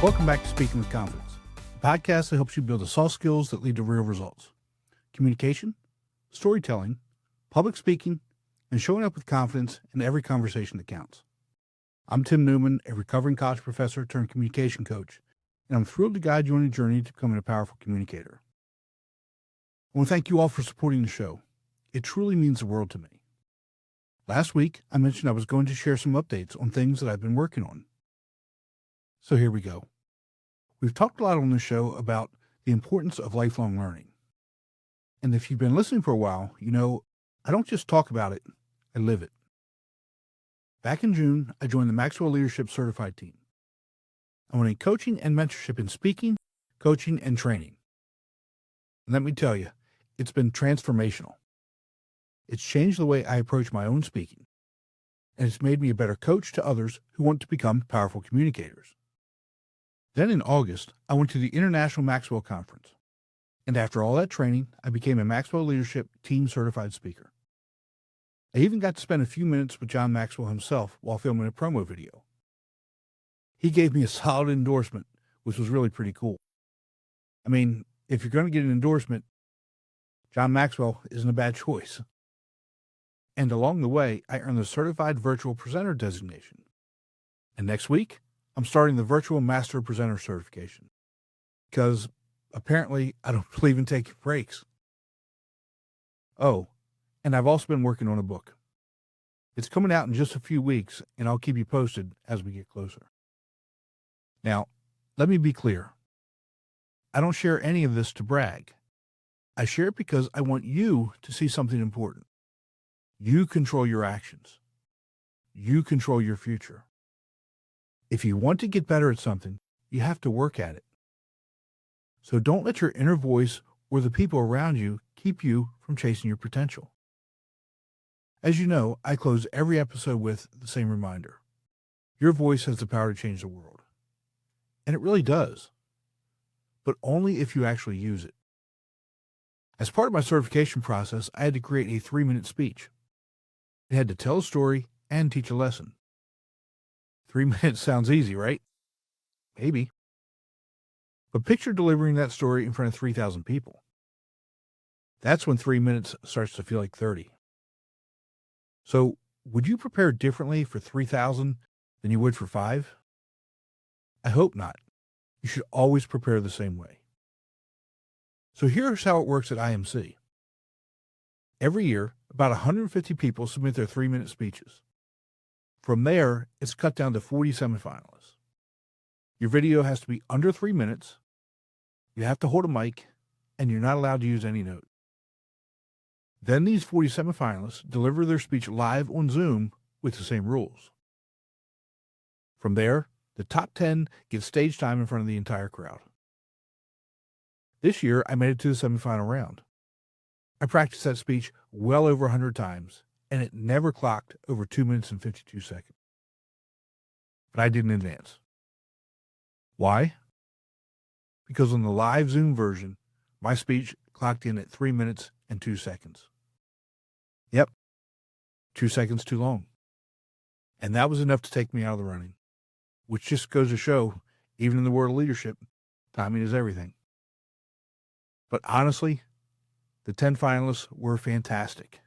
Welcome back to Speaking with Confidence, a podcast that helps you build the soft skills that lead to real results. Communication, storytelling, public speaking, and showing up with confidence in every conversation that counts. I'm Tim Newman, a recovering college professor turned communication coach, and I'm thrilled to guide you on a journey to becoming a powerful communicator. I want to thank you all for supporting the show. It truly means the world to me. Last week, I mentioned I was going to share some updates on things that I've been working on. So here we go. We've talked a lot on this show about the importance of lifelong learning. And if you've been listening for a while, you know, I don't just talk about it, I live it. Back in June, I joined the Maxwell Leadership Certified Team. I went in coaching and mentorship in speaking, coaching, and training. And let me tell you, it's been transformational. It's changed the way I approach my own speaking, and it's made me a better coach to others who want to become powerful communicators. Then in August, I went to the International Maxwell Conference, and after all that training, I became a Maxwell Leadership Team Certified Speaker. I even got to spend a few minutes with John Maxwell himself while filming a promo video. He gave me a solid endorsement, which was really pretty cool. I mean, if you're going to get an endorsement, John Maxwell isn't a bad choice. And along the way, I earned the Certified Virtual Presenter designation. And next week, I'm starting the Virtual Master Presenter certification. Because apparently, I don't believe in taking breaks. Oh, and I've also been working on a book. It's coming out in just a few weeks, and I'll keep you posted as we get closer. Now, let me be clear. I don't share any of this to brag. I share it because I want you to see something important. You control your actions. You control your future. If you want to get better at something, you have to work at it. So don't let your inner voice or the people around you keep you from chasing your potential. As you know, I close every episode with the same reminder. Your voice has the power to change the world. And it really does. But only if you actually use it. As part of my certification process, I had to create a 3-minute speech. It had to tell a story and teach a lesson. 3 minutes sounds easy, right? Maybe. But picture delivering that story in front of 3,000 people. That's when 3 minutes starts to feel like 30. So, would you prepare differently for 3,000 than you would for 5? I hope not. You should always prepare the same way. So here's how it works at IMC. Every year, about 150 people submit their 3-minute speeches. From there, it's cut down to 40 semifinalists. Your video has to be under 3 minutes, you have to hold a mic, and you're not allowed to use any notes. Then these 40 semifinalists deliver their speech live on Zoom with the same rules. From there, the top 10 get stage time in front of the entire crowd. This year, I made it to the semifinal round. I practiced that speech well over 100 times, and it never clocked over 2 minutes and 52 seconds. But I didn't advance. Why? Because on the live Zoom version, my speech clocked in at 3 minutes and 2 seconds. Yep, 2 seconds too long. And that was enough to take me out of the running, which just goes to show, even in the world of leadership, timing is everything. But honestly, the 10 finalists were fantastic.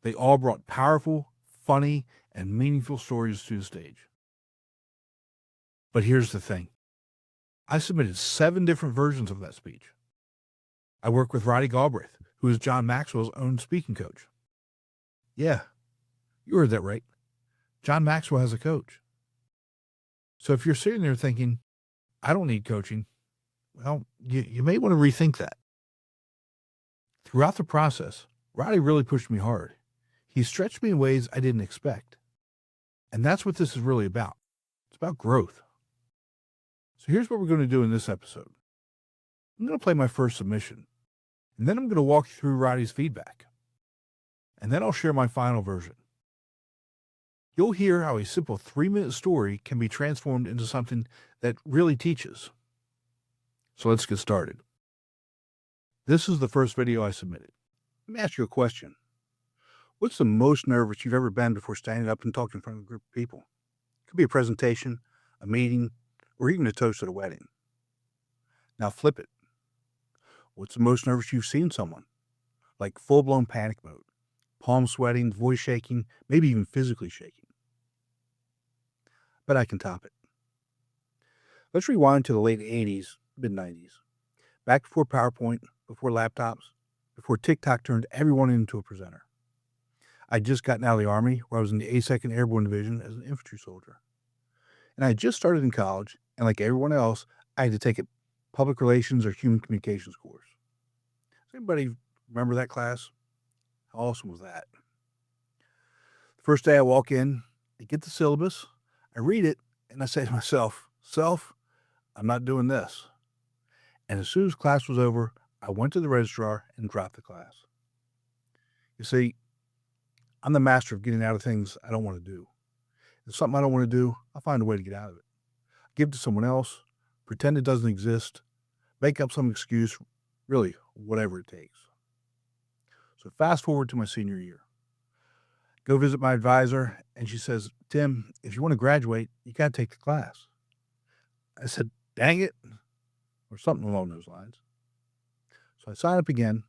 They all brought powerful, funny, and meaningful stories to the stage. But here's the thing. I submitted 7 different versions of that speech. I worked with Roddy Galbraith, who is John Maxwell's own speaking coach. Yeah, you heard that right. John Maxwell has a coach. So if you're sitting there thinking, I don't need coaching, well, you may want to rethink that. Throughout the process, Roddy really pushed me hard. He stretched me in ways I didn't expect. And that's what this is really about. It's about growth. So here's what we're going to do in this episode. I'm going to play my first submission, and then I'm going to walk you through Roddy's feedback. And then I'll share my final version. You'll hear how a simple 3-minute story can be transformed into something that really teaches. So let's get started. This is the first video I submitted. Let me ask you a question. What's the most nervous you've ever been before standing up and talking in front of a group of people? It could be a presentation, a meeting, or even a toast at a wedding. Now flip it. What's the most nervous you've seen someone? Like full-blown panic mode, palms sweating, voice shaking, maybe even physically shaking. But I can top it. Let's rewind to the late 80s, mid-90s. Back before PowerPoint, before laptops, before TikTok turned everyone into a presenter. I'd just gotten out of the Army, where I was in the 82nd Airborne Division as an infantry soldier. And I had just started in college, and like everyone else, I had to take a public relations or human communications course. Does anybody remember that class? How awesome was that? The first day I walk in, I get the syllabus, I read it, and I say to myself, "Self, I'm not doing this." And as soon as class was over, I went to the registrar and dropped the class. You see, I'm the master of getting out of things I don't want to do. If it's something I don't want to do, I'll find a way to get out of it. Give it to someone else, pretend it doesn't exist, make up some excuse, really, whatever it takes. So fast forward to my senior year. Go visit my advisor, and she says, "Tim, if you want to graduate, you got to take the class." I said, "Dang it," or something along those lines. So I sign up again,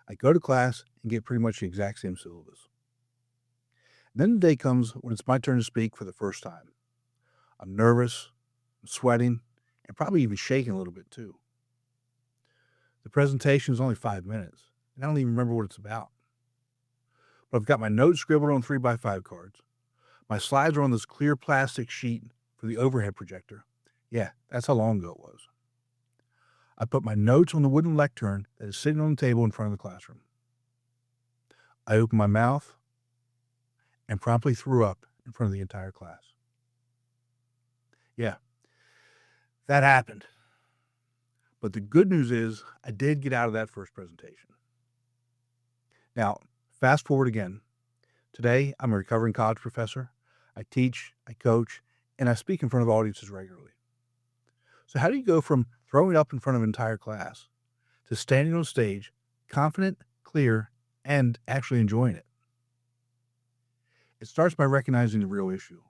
I go to class, and get pretty much the exact same syllabus. And then the day comes when it's my turn to speak for the first time. I'm nervous, I'm sweating, and probably even shaking a little bit too. The presentation is only 5 minutes, and I don't even remember what it's about. But I've got my notes scribbled on 3x5 cards. My slides are on this clear plastic sheet for the overhead projector. Yeah, that's how long ago it was. I put my notes on the wooden lectern that is sitting on the table in front of the classroom. I opened my mouth and promptly threw up in front of the entire class. Yeah, that happened. But the good news is I did get out of that first presentation. Now, fast forward again. Today, I'm a recovering college professor. I teach, I coach, and I speak in front of audiences regularly. So how do you go from throwing up in front of an entire class to standing on stage, confident, clear, and actually enjoying it? It starts by recognizing the real issue.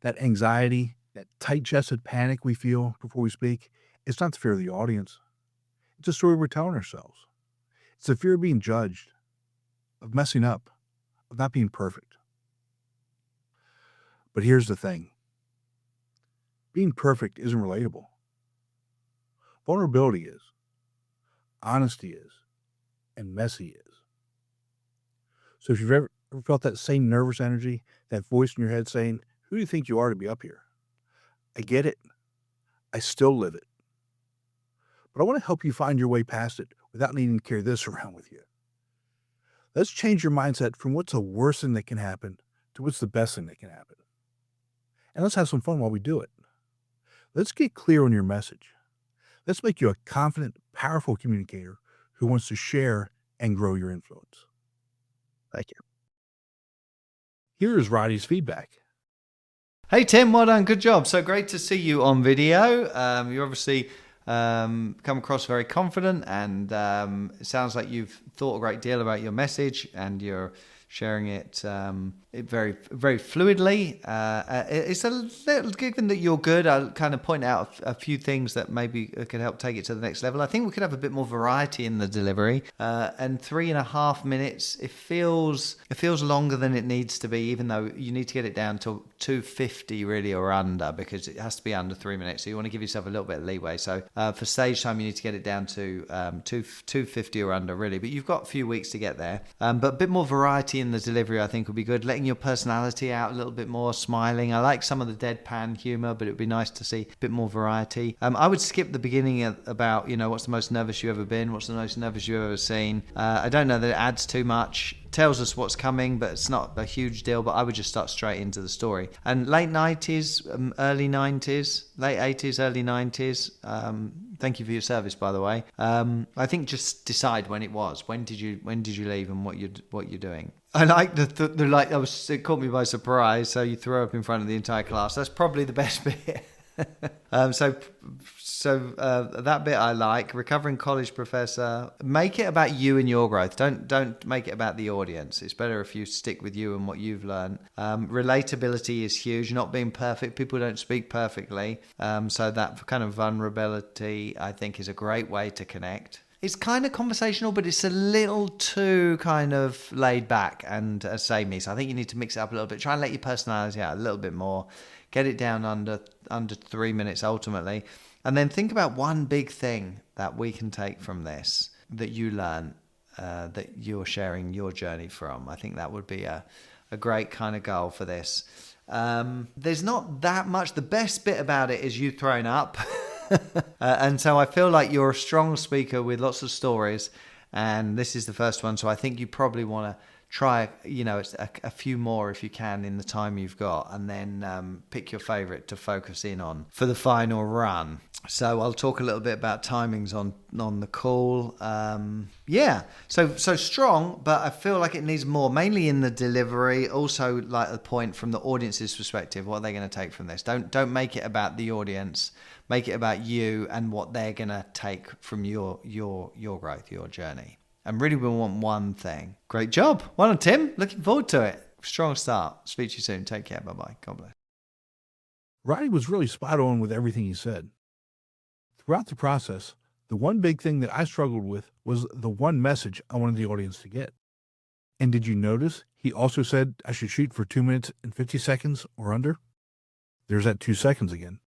That anxiety, that tight-chested panic we feel before we speak, it's not the fear of the audience. It's a story we're telling ourselves. It's the fear of being judged, of messing up, of not being perfect. But here's the thing. Being perfect isn't relatable. Vulnerability is. Honesty is. And messy is. So if you've ever felt that same nervous energy, that voice in your head saying, "Who do you think you are to be up here?" I get it. I still live it. But I want to help you find your way past it without needing to carry this around with you. Let's change your mindset from what's the worst thing that can happen to what's the best thing that can happen. And let's have some fun while we do it. Let's get clear on your message. Let's make you a confident, powerful communicator who wants to share and grow your influence. Thank you. Here is Roddy's feedback. Hey Tim, well done, good job. So great to see you on video. You obviously come across very confident, and it sounds like you've thought a great deal about your message, and you're sharing it very, very fluidly. It's a little, given that you're good, I'll kind of point out a few things that maybe could help take it to the next level. I think we could have a bit more variety in the delivery. And 3.5 minutes, it feels longer than it needs to be, even though you need to get it down to 250 really or under, because it has to be under 3 minutes. So you want to give yourself a little bit of leeway. So for stage time, you need to get it down to 250 or under really, but you've got a few weeks to get there. But a bit more variety in the delivery, I think, would be good. Letting your personality out a little bit more, smiling. I like some of the deadpan humor, but it would be nice to see a bit more variety. I would skip the beginning about, what's the most nervous you've ever been? What's the most nervous you've ever seen? I don't know that it adds too much. Tells us what's coming, but it's not a huge deal. But I would just start straight into the story. And late 90s, early 90s, late 80s, early 90s. Thank you for your service, by the way. I think just decide when it was. When did you leave, and what you're doing. I like it caught me by surprise. So you throw up in front of the entire class. That's probably the best bit. That bit I like. Recovering college professor. Make it about you and your growth. Don't make it about the audience. It's better if you stick with you and what you've learned. Relatability is huge. Not being perfect. People don't speak perfectly. So that kind of vulnerability, I think, is a great way to connect. It's kind of conversational, but it's a little too kind of laid back and samey. So I think you need to mix it up a little bit. Try and let your personality out a little bit more. Get it down under 3 minutes ultimately. And then think about one big thing that we can take from this that you learn, that you're sharing your journey from. I think that would be a great kind of goal for this. There's not that much. The best bit about it is you throwing up. And so I feel like you're a strong speaker with lots of stories, and this is the first one. So I think you probably want to try, a few more if you can in the time you've got, and then pick your favorite to focus in on for the final run. So I'll talk a little bit about timings on the call. So strong, but I feel like it needs more, mainly in the delivery. Also, like the point from the audience's perspective, what are they going to take from this? Don't make it about the audience. Make it about you and what they're going to take from your growth, your journey. And really we want one thing. Great job. Well done, Tim. Looking forward to it. Strong start. Speak to you soon. Take care. Bye-bye. God bless. Roddy was really spot on with everything he said. Throughout the process, the one big thing that I struggled with was the one message I wanted the audience to get. And did you notice he also said I should shoot for 2 minutes and 50 seconds or under? There's that 2 seconds again.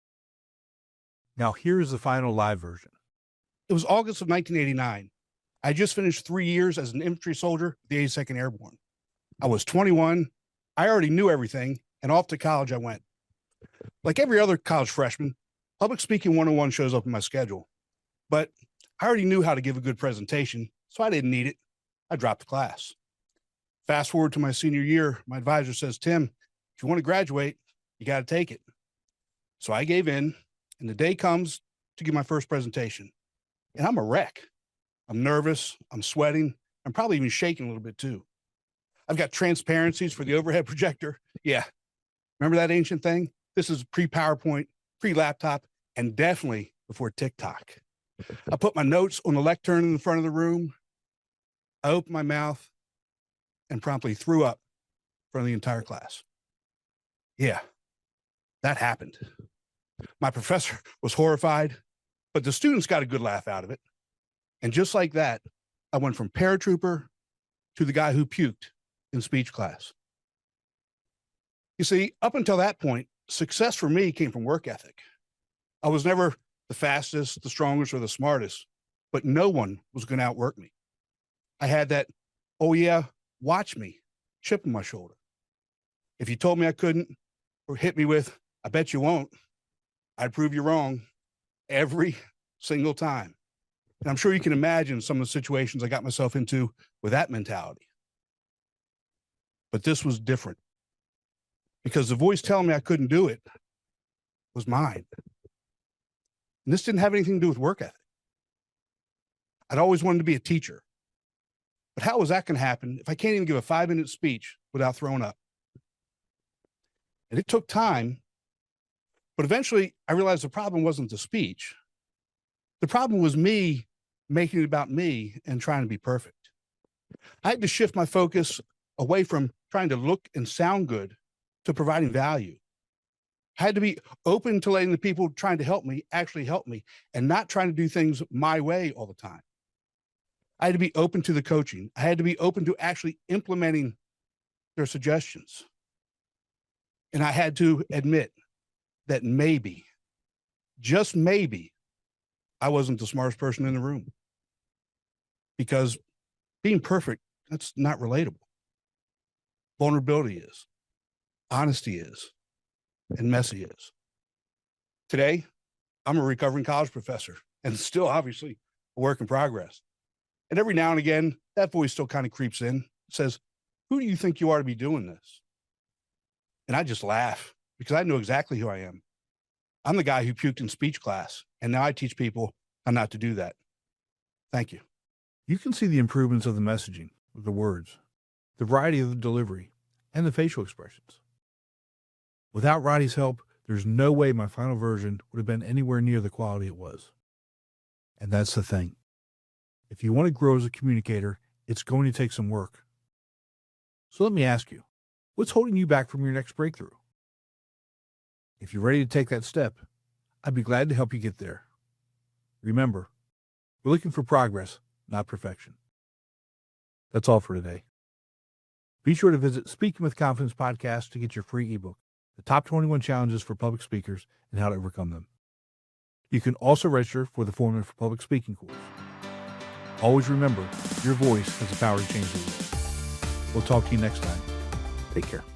Now here is the final live version. It was August of 1989. I just finished 3 years as an infantry soldier, the 82nd Airborne. I was 21. I already knew everything, and off to college I went. Like every other college freshman, public speaking 101 shows up in my schedule. But I already knew how to give a good presentation, so I didn't need it. I dropped the class. Fast forward to my senior year, my advisor says, Tim, if you want to graduate, you got to take it. So I gave in, and the day comes to give my first presentation. And I'm a wreck. I'm nervous. I'm sweating. I'm probably even shaking a little bit too. I've got transparencies for the overhead projector. Yeah. Remember that ancient thing? This is pre-PowerPoint, pre-laptop, and definitely before TikTok. I put my notes on the lectern in the front of the room. I opened my mouth and promptly threw up in front of the entire class. Yeah, that happened. My professor was horrified, but the students got a good laugh out of it. And just like that, I went from paratrooper to the guy who puked in speech class. You see, up until that point, success for me came from work ethic. I was never the fastest, the strongest, or the smartest, but no one was going to outwork me. I had that, oh yeah, watch me, chip on my shoulder. If you told me I couldn't, or hit me with, I bet you won't, I'd prove you wrong every single time. And I'm sure you can imagine some of the situations I got myself into with that mentality. But this was different, because the voice telling me I couldn't do it was mine. And this didn't have anything to do with work ethic. I'd always wanted to be a teacher. But how was that going to happen if I can't even give a 5-minute speech without throwing up? And it took time, but eventually I realized the problem wasn't the speech. The problem was me making it about me and trying to be perfect. I had to shift my focus away from trying to look and sound good to providing value. I had to be open to letting the people trying to help me actually help me and not trying to do things my way all the time. I had to be open to the coaching. I had to be open to actually implementing their suggestions. And I had to admit that maybe, just maybe, I wasn't the smartest person in the room. Because being perfect, that's not relatable. Vulnerability is, honesty is, and messy is. Today, I'm a recovering college professor and still obviously a work in progress. And every now and again, that voice still kind of creeps in, says, who do you think you are to be doing this? And I just laugh because I know exactly who I am. I'm the guy who puked in speech class, and now I teach people how not to do that. Thank you. You can see the improvements of the messaging, the words, the variety of the delivery, and the facial expressions. Without Roddy's help, there's no way my final version would have been anywhere near the quality it was. And that's the thing. If you want to grow as a communicator, it's going to take some work. So let me ask you, what's holding you back from your next breakthrough? If you're ready to take that step, I'd be glad to help you get there. Remember, we're looking for progress, not perfection. That's all for today. Be sure to visit Speaking with Confidence podcast to get your free ebook, The Top 21 Challenges for Public Speakers and How to Overcome Them. You can also register for the Formula for Public Speaking course. Always remember, your voice has the power to change the world. We'll talk to you next time. Take care.